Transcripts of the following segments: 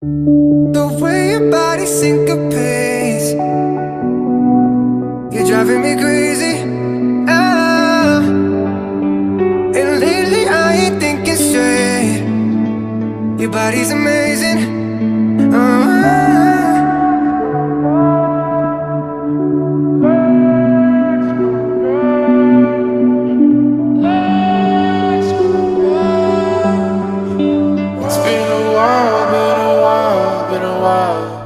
The way your body syncopates, you're driving me crazy. Ah, and lately I ain't thinking straight. Your body's amazing. Ah, It's been a while, been a while, been a while.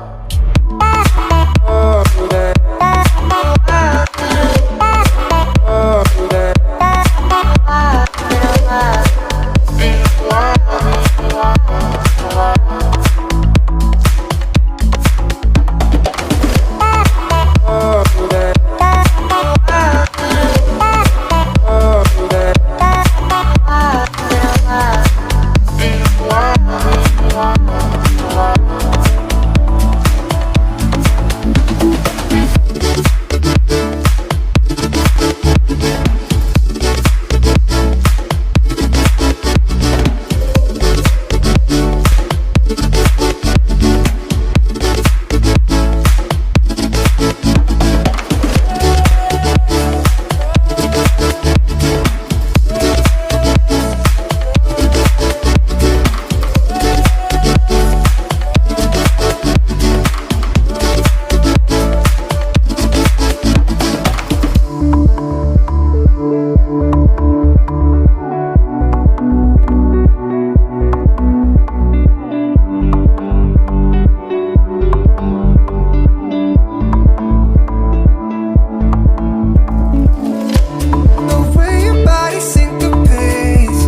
the way your body syncopates,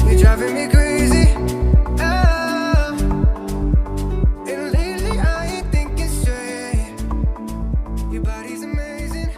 you're driving me crazy. Ah, and lately I ain't thinking straight. Your body's amazing.